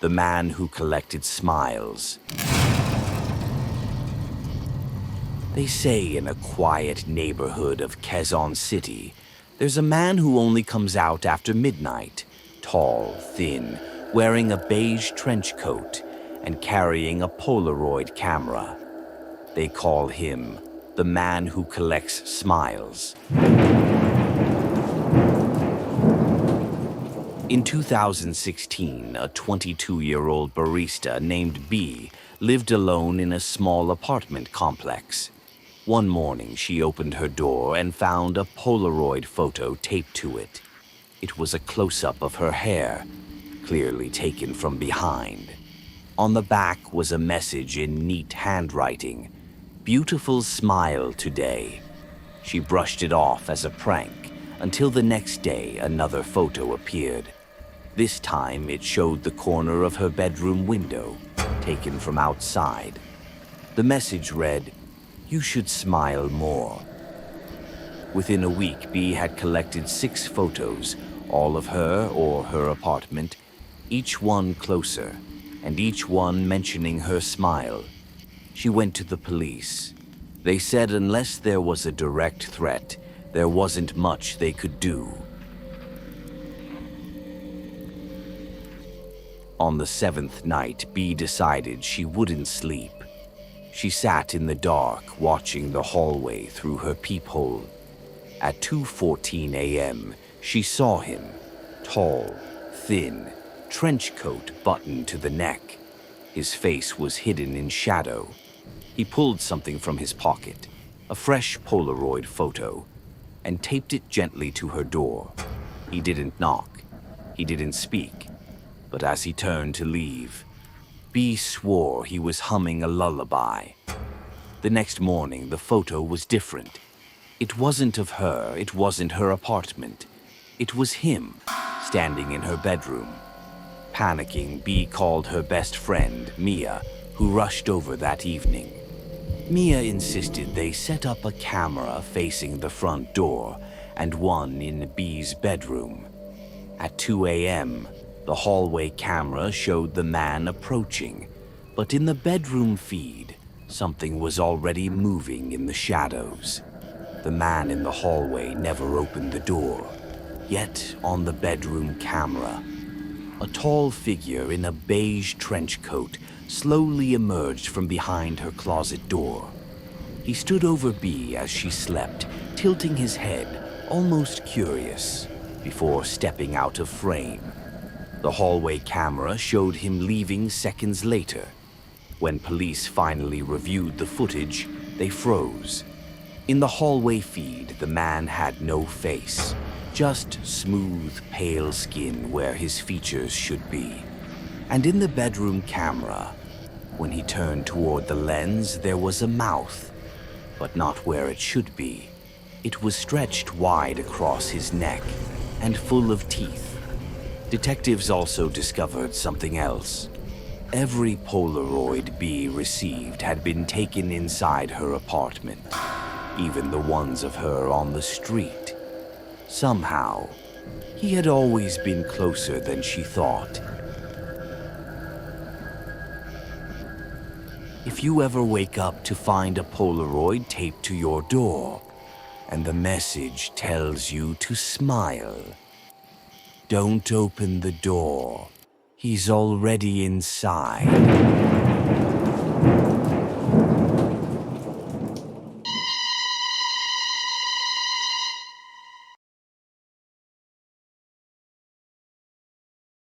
the man who collected smiles. They say in a quiet neighborhood of Quezon City, there's a man who only comes out after midnight, tall, thin, wearing a beige trench coat and carrying a Polaroid camera. They call him the man who collects smiles. In 2016, a 22-year-old barista named B lived alone in a small apartment complex. One morning, she opened her door and found a Polaroid photo taped to it. It was a close-up of her hair, clearly taken from behind. On the back was a message in neat handwriting, "Beautiful smile today." She brushed it off as a prank until the next day another photo appeared. This time it showed the corner of her bedroom window, taken from outside. The message read, "You should smile more." Within a week, B had collected 6 photos, all of her or her apartment, each one closer, and each one mentioning her smile. She went to the police. They said unless there was a direct threat, there wasn't much they could do. On the 7th night, B decided she wouldn't sleep. She sat in the dark, watching the hallway through her peephole. At 2:14 a.m., she saw him, tall, thin, trench coat buttoned to the neck. His face was hidden in shadow. He pulled something from his pocket, a fresh Polaroid photo, and taped it gently to her door. He didn't knock. He didn't speak. But as he turned to leave, B swore he was humming a lullaby. The next morning, the photo was different. It wasn't of her, it wasn't her apartment. It was him, standing in her bedroom. Panicking, B called her best friend, Mia, who rushed over that evening. Mia insisted they set up a camera facing the front door and one in B's bedroom. At 2 a.m., the hallway camera showed the man approaching, but in the bedroom feed, something was already moving in the shadows. The man in the hallway never opened the door, yet on the bedroom camera, a tall figure in a beige trench coat slowly emerged from behind her closet door. He stood over B as she slept, tilting his head, almost curious, before stepping out of frame. The hallway camera showed him leaving seconds later. When police finally reviewed the footage, they froze. In the hallway feed, the man had no face, just smooth, pale skin where his features should be. And in the bedroom camera, when he turned toward the lens, there was a mouth, but not where it should be. It was stretched wide across his neck and full of teeth. Detectives also discovered something else. Every Polaroid B received had been taken inside her apartment, even the ones of her on the street. Somehow, he had always been closer than she thought. If you ever wake up to find a Polaroid taped to your door, and the message tells you to smile, don't open the door. He's already inside.